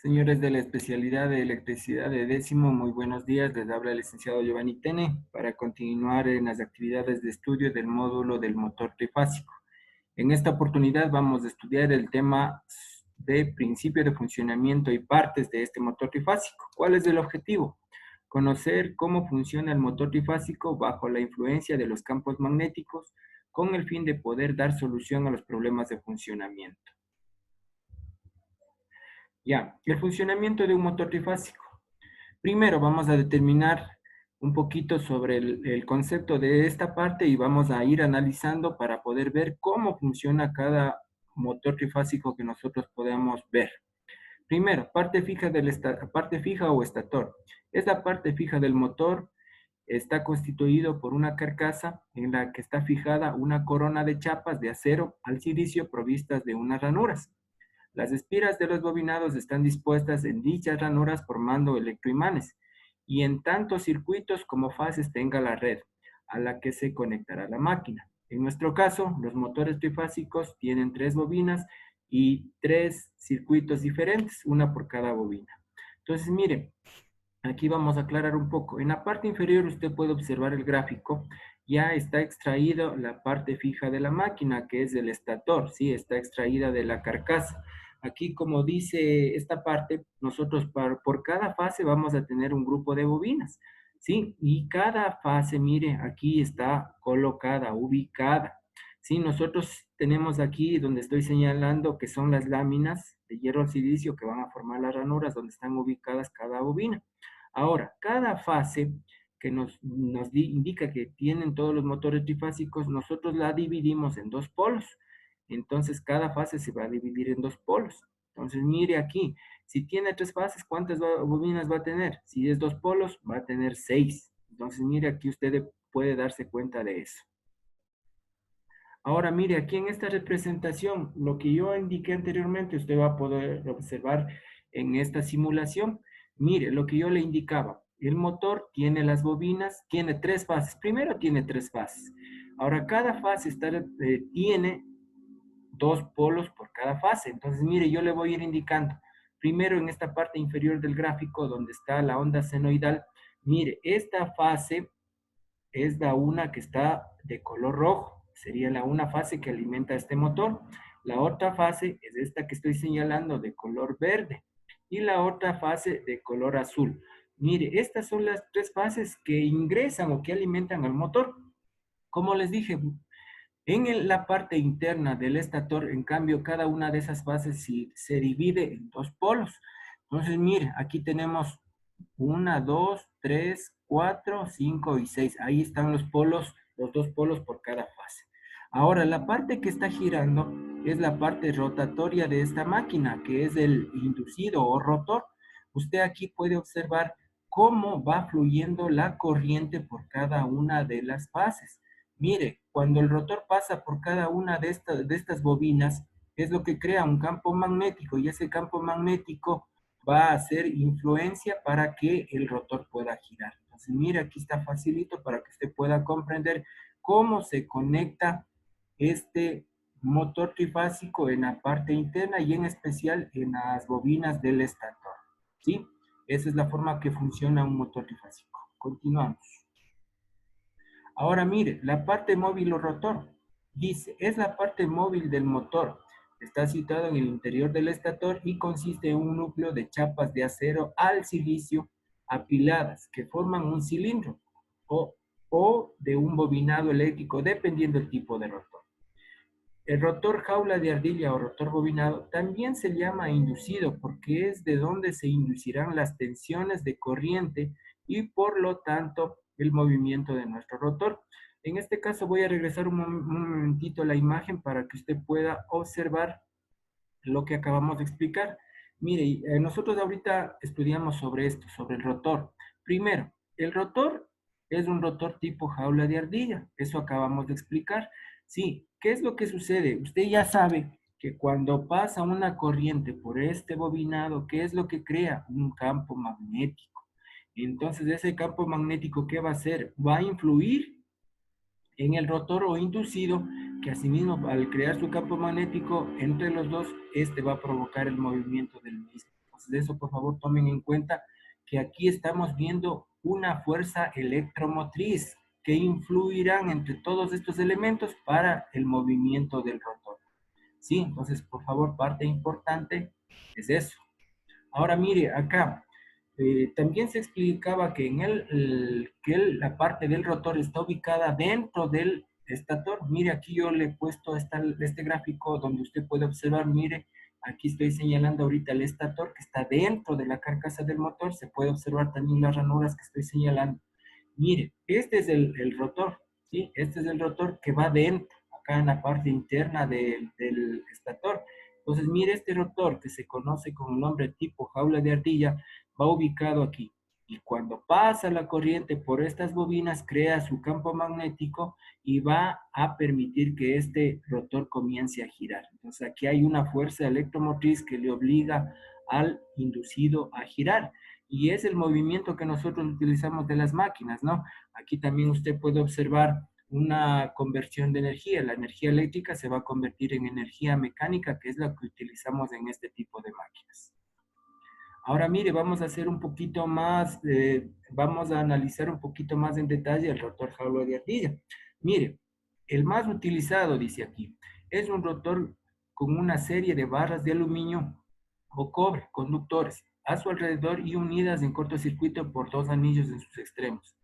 Señores de la especialidad de electricidad de décimo, muy buenos días. Les habla el licenciado Giovanni Tene para continuar en las actividades de estudio del módulo del motor trifásico. En esta oportunidad vamos a estudiar el tema de principio de funcionamiento y partes de este motor trifásico. ¿Cuál es el objetivo? Conocer cómo funciona el motor trifásico bajo la influencia de los campos magnéticos con el fin de poder dar solución a los problemas de funcionamiento. Ya, el funcionamiento de un motor trifásico. Primero vamos a determinar un poquito sobre el concepto de esta parte y vamos a ir analizando para poder ver cómo funciona cada motor trifásico que nosotros podamos ver. Primero, parte fija o estator. Esta parte fija del motor está constituido por una carcasa en la que está fijada una corona de chapas de acero al silicio provistas de unas ranuras. Las espiras de los bobinados están dispuestas en dichas ranuras formando electroimanes y en tantos circuitos como fases tenga la red a la que se conectará la máquina. En nuestro caso, los motores trifásicos tienen 3 bobinas y 3 circuitos diferentes, una por cada bobina. Entonces, mire, aquí vamos a aclarar un poco. En la parte inferior usted puede observar el gráfico. Ya está extraído la parte fija de la máquina, que es el estator, ¿sí? Está extraída de la carcasa. Aquí, como dice esta parte, nosotros por cada fase vamos a tener un grupo de bobinas, ¿sí? Y cada fase, mire, aquí está colocada, ubicada, ¿sí? Nosotros tenemos aquí donde estoy señalando que son las láminas de hierro al silicio que van a formar las ranuras donde están ubicadas cada bobina. Ahora, cada fase que indica que tienen todos los motores trifásicos, nosotros la dividimos en 2 polos. Entonces, cada fase se va a dividir en 2 polos. Entonces, mire aquí, si tiene 3 fases, ¿cuántas bobinas va a tener? Si es 2 polos, va a tener 6. Entonces, mire aquí, usted puede darse cuenta de eso. Ahora, mire, aquí en esta representación, lo que yo indiqué anteriormente, usted va a poder observar en esta simulación. Mire, lo que yo le indicaba, el motor tiene las bobinas, tiene 3 fases. Primero tiene 3 fases. Ahora, cada fase tiene 2 polos por cada fase. Entonces, mire, yo le voy a ir indicando. Primero, en esta parte inferior del gráfico, donde está la onda senoidal, mire, esta fase es la una que está de color rojo. Sería la una fase que alimenta este motor. La otra fase es esta que estoy señalando de color verde. Y la otra fase de color azul. Mire, estas son las 3 fases que ingresan o que alimentan al motor. Como les dije, en la parte interna del estator, en cambio, cada una de esas fases se divide en 2 polos. Entonces, mire, aquí tenemos 1, 2, 3, 4, 5 y 6. Ahí están los polos, los 2 polos por cada fase. Ahora, la parte que está girando es la parte rotatoria de esta máquina, que es el inducido o rotor. Usted aquí puede observar cómo va fluyendo la corriente por cada una de las fases. Mire, cuando el rotor pasa por cada una de estas bobinas, es lo que crea un campo magnético y ese campo magnético va a hacer influencia para que el rotor pueda girar. Entonces, mire, aquí está facilito para que usted pueda comprender cómo se conecta este motor trifásico en la parte interna y en especial en las bobinas del estator. ¿Sí? Esa es la forma que funciona un motor trifásico. Continuamos. Ahora mire, la parte móvil o rotor. Dice, es la parte móvil del motor. Está situado en el interior del estator y consiste en un núcleo de chapas de acero al silicio apiladas que forman un cilindro o de un bobinado eléctrico dependiendo del tipo de rotor. El rotor jaula de ardilla o rotor bobinado también se llama inducido porque es de donde se inducirán las tensiones de corriente y por lo tanto el movimiento de nuestro rotor. En este caso voy a regresar un momentito a la imagen para que usted pueda observar lo que acabamos de explicar. Mire, nosotros ahorita estudiamos sobre esto, sobre el rotor. Primero, el rotor es un rotor tipo jaula de ardilla. Eso acabamos de explicar. Sí, ¿qué es lo que sucede? Usted ya sabe que cuando pasa una corriente por este bobinado, ¿qué es lo que crea? Un campo magnético. Entonces, ese campo magnético, ¿qué va a hacer? Va a influir en el rotor o inducido, que asimismo al crear su campo magnético entre los dos, este va a provocar el movimiento del mismo. Entonces, eso por favor tomen en cuenta que aquí estamos viendo una fuerza electromotriz que influirán entre todos estos elementos para el movimiento del rotor. Sí, entonces por favor, parte importante es eso. Ahora mire, acá también se explicaba que la parte del rotor está ubicada dentro del estator. Mire, aquí yo le he puesto este gráfico donde usted puede observar, mire, aquí estoy señalando ahorita el estator que está dentro de la carcasa del motor. Se puede observar también las ranuras que estoy señalando. Mire, este es el rotor, ¿sí? Este es el rotor que va dentro, acá en la parte interna del estator. Entonces, mire, este rotor que se conoce con el nombre tipo jaula de ardilla, va ubicado aquí. Y cuando pasa la corriente por estas bobinas, crea su campo magnético y va a permitir que este rotor comience a girar. Entonces, aquí hay una fuerza electromotriz que le obliga al inducido a girar. Y es el movimiento que nosotros utilizamos de las máquinas, ¿no? Aquí también usted puede observar una conversión de energía. La energía eléctrica se va a convertir en energía mecánica, que es la que utilizamos en este tipo de máquinas. Ahora mire, vamos a hacer un poquito más, vamos a analizar un poquito más en detalle el rotor jaula de ardilla. Mire, el más utilizado, dice aquí, es un rotor con una serie de barras de aluminio o cobre, conductores, a su alrededor y unidas en cortocircuito por dos anillos en sus extremos.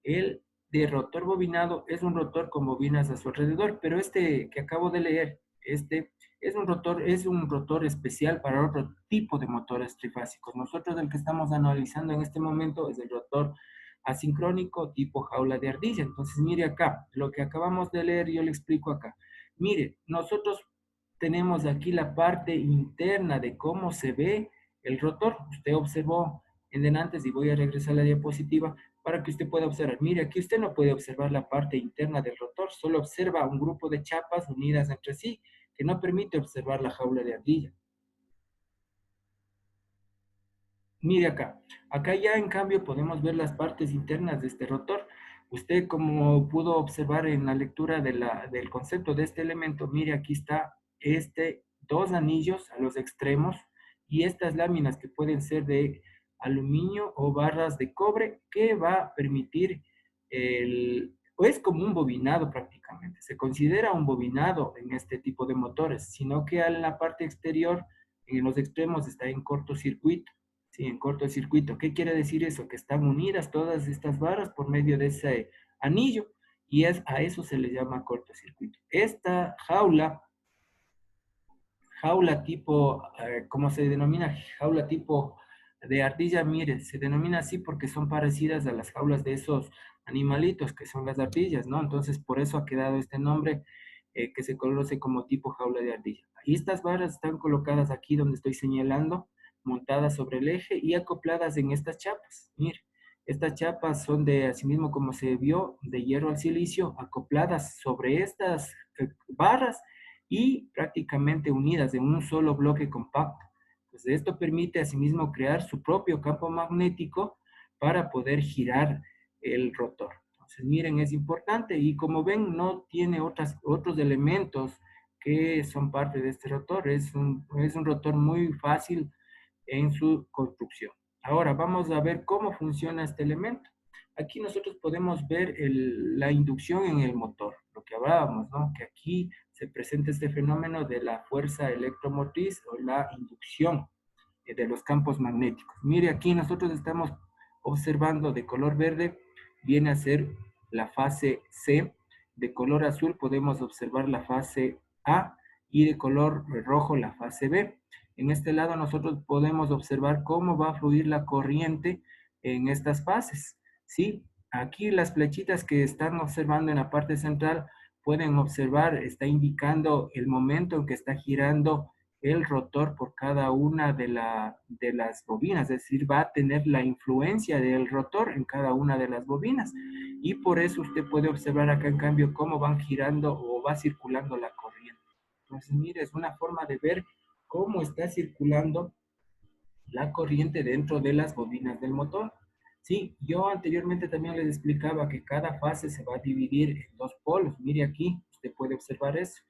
El de rotor bobinado es un rotor con bobinas a su alrededor, pero este que acabo de leer, este es un rotor especial para otro tipo de motores trifásicos. Nosotros el que estamos analizando en este momento es el rotor asincrónico tipo jaula de ardilla. Entonces, mire acá, lo que acabamos de leer, yo le explico acá. Mire, nosotros tenemos aquí la parte interna de cómo se ve el rotor. Usted observó en delante, y voy a regresar a la diapositiva, para que usted pueda observar. Mire, aquí usted no puede observar la parte interna del rotor, solo observa un grupo de chapas unidas entre sí, que no permite observar la jaula de ardilla. Mire acá, acá ya en cambio podemos ver las partes internas de este rotor. Usted como pudo observar en la lectura del concepto de este elemento, mire aquí está dos anillos a los extremos y estas láminas que pueden ser de aluminio o barras de cobre que va a permitir o es como un bobinado prácticamente. Se considera un bobinado en este tipo de motores, sino que en la parte exterior, en los extremos está en cortocircuito. Sí, en cortocircuito. ¿Qué quiere decir eso? Que están unidas todas estas barras por medio de ese anillo y a eso se le llama cortocircuito. Esta jaula tipo, ¿cómo se denomina? Jaula tipo de ardilla, mire, se denomina así porque son parecidas a las jaulas de esos animalitos que son las ardillas, ¿no? Entonces, por eso ha quedado este nombre que se conoce como tipo jaula de ardilla. Y estas barras están colocadas aquí donde estoy señalando, montadas sobre el eje y acopladas en estas chapas. Mire, estas chapas son de, asimismo como se vio, de hierro al silicio, acopladas sobre estas barras y prácticamente unidas en un solo bloque compacto. Entonces, esto permite asimismo crear su propio campo magnético para poder girar el rotor. Entonces, miren, es importante y como ven, no tiene otros elementos que son parte de este rotor. Es un rotor muy fácil en su construcción. Ahora, vamos a ver cómo funciona este elemento. Aquí nosotros podemos ver la inducción en el motor, lo que hablábamos, ¿no? Que aquí se presenta este fenómeno de la fuerza electromotriz o la inducción de los campos magnéticos. Mire, aquí nosotros estamos observando de color verde, viene a ser la fase C, de color azul podemos observar la fase A y de color rojo la fase B. En este lado nosotros podemos observar cómo va a fluir la corriente en estas fases, ¿sí? Aquí las flechitas que están observando en la parte central pueden observar, está indicando el momento en que está girando el rotor por cada una de las bobinas, es decir, va a tener la influencia del rotor en cada una de las bobinas. Y por eso usted puede observar acá en cambio cómo van girando o va circulando la corriente. Entonces, mire, es una forma de ver cómo está circulando la corriente dentro de las bobinas del motor. Sí, yo anteriormente también les explicaba que cada fase se va a dividir en dos polos. Mire aquí, usted puede observar eso.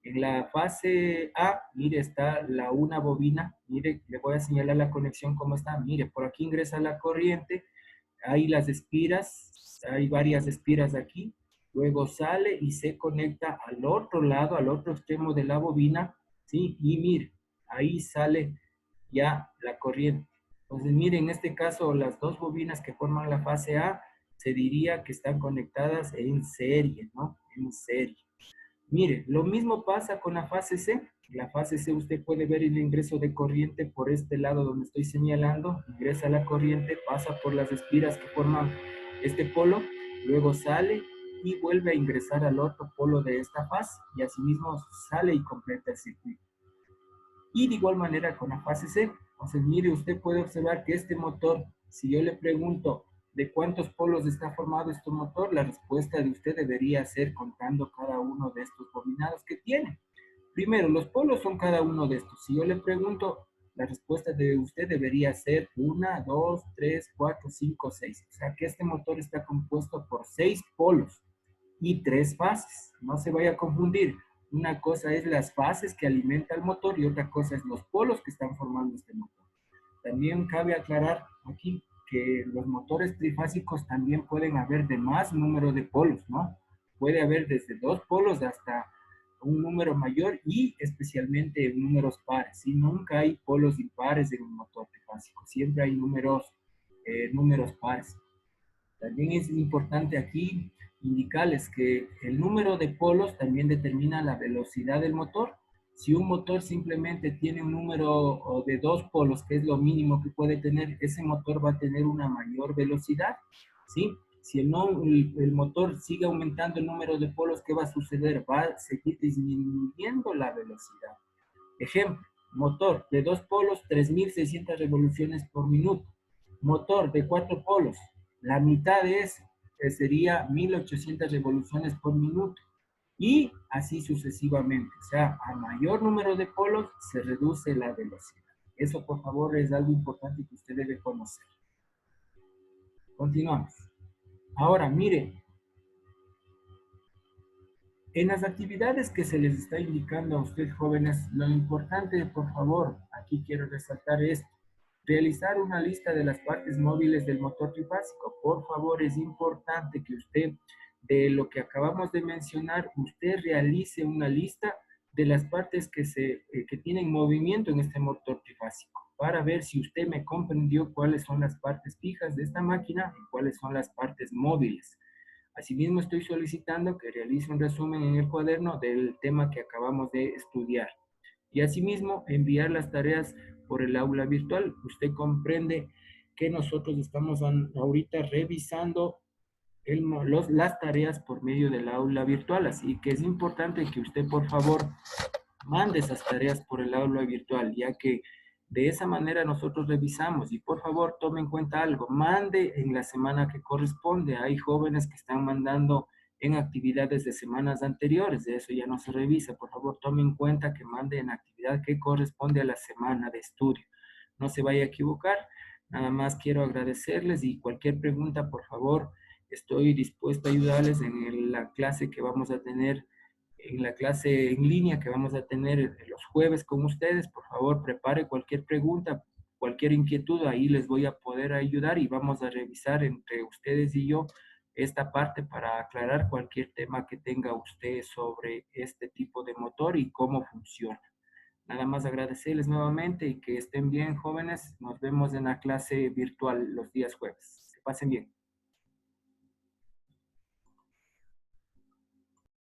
En la fase A, mire, está la una bobina. Mire, le voy a señalar la conexión cómo está. Mire, por aquí ingresa la corriente, hay las espiras, hay varias espiras aquí. Luego sale y se conecta al otro lado, al otro extremo de la bobina, ¿sí? Y mire, ahí sale ya la corriente. Entonces, mire, en este caso, las dos bobinas que forman la fase A, se diría que están conectadas en serie, ¿no? En serie. Mire, lo mismo pasa con la fase C. La fase C usted puede ver el ingreso de corriente por este lado donde estoy señalando. Ingresa la corriente, pasa por las espiras que forman este polo, luego sale y vuelve a ingresar al otro polo de esta fase y asimismo sale y completa el circuito. Y de igual manera con la fase C. Entonces, mire, usted puede observar que este motor, si yo le pregunto de cuántos polos está formado este motor, la respuesta de usted debería ser contando cada uno de estos bobinados que tiene. Primero, los polos son cada uno de estos. Si yo le pregunto, la respuesta de usted debería ser 1, 2, 3, 4, 5, 6. O sea que este motor está compuesto por 6 polos y 3 fases. No se vaya a confundir. Una cosa es las fases que alimenta el motor y otra cosa es los polos que están formando este motor. También cabe aclarar aquí que los motores trifásicos también pueden haber de más número de polos, ¿no? Puede haber desde 2 polos hasta un número mayor y especialmente en números pares. Y nunca hay polos impares en un motor trifásico, siempre hay números pares. También es importante aquí indicarles que el número de polos también determina la velocidad del motor. Si un motor simplemente tiene un número de 2 polos, que es lo mínimo que puede tener, ese motor va a tener una mayor velocidad, ¿sí? Si el motor sigue aumentando el número de polos, ¿qué va a suceder? Va a seguir disminuyendo la velocidad. Ejemplo, motor de 2 polos, 3.600 revoluciones por minuto. Motor de 4 polos, la mitad de eso sería 1.800 revoluciones por minuto. Y así sucesivamente. O sea, a mayor número de polos se reduce la velocidad. Eso, por favor, es algo importante que usted debe conocer. Continuamos. Ahora, mire, en las actividades que se les está indicando a ustedes jóvenes, lo importante, por favor, aquí quiero resaltar esto, realizar una lista de las partes móviles del motor trifásico. Por favor, es importante que usted, de lo que acabamos de mencionar, usted realice una lista de las partes que tienen movimiento en este motor trifásico, para ver si usted me comprendió cuáles son las partes fijas de esta máquina y cuáles son las partes móviles. Asimismo, estoy solicitando que realice un resumen en el cuaderno del tema que acabamos de estudiar. Y asimismo, enviar las tareas por el aula virtual. Usted comprende que nosotros estamos ahorita revisando las tareas por medio del aula virtual, así que es importante que usted, por favor, mande esas tareas por el aula virtual, ya que de esa manera nosotros revisamos. Y por favor, tome en cuenta algo, mande en la semana que corresponde. Hay jóvenes que están mandando en actividades de semanas anteriores, de eso ya no se revisa. Por favor, tome en cuenta que mande en actividad que corresponde a la semana de estudio. No se vaya a equivocar. Nada más quiero agradecerles y cualquier pregunta, por favor, estoy dispuesto a ayudarles en la clase que vamos a tener, en la clase en línea que vamos a tener los jueves con ustedes. Por favor, prepare cualquier pregunta, cualquier inquietud, ahí les voy a poder ayudar y vamos a revisar entre ustedes y yo esta parte para aclarar cualquier tema que tenga usted sobre este tipo de motor y cómo funciona. Nada más agradecerles nuevamente y que estén bien, jóvenes. Nos vemos en la clase virtual los días jueves. Que pasen bien.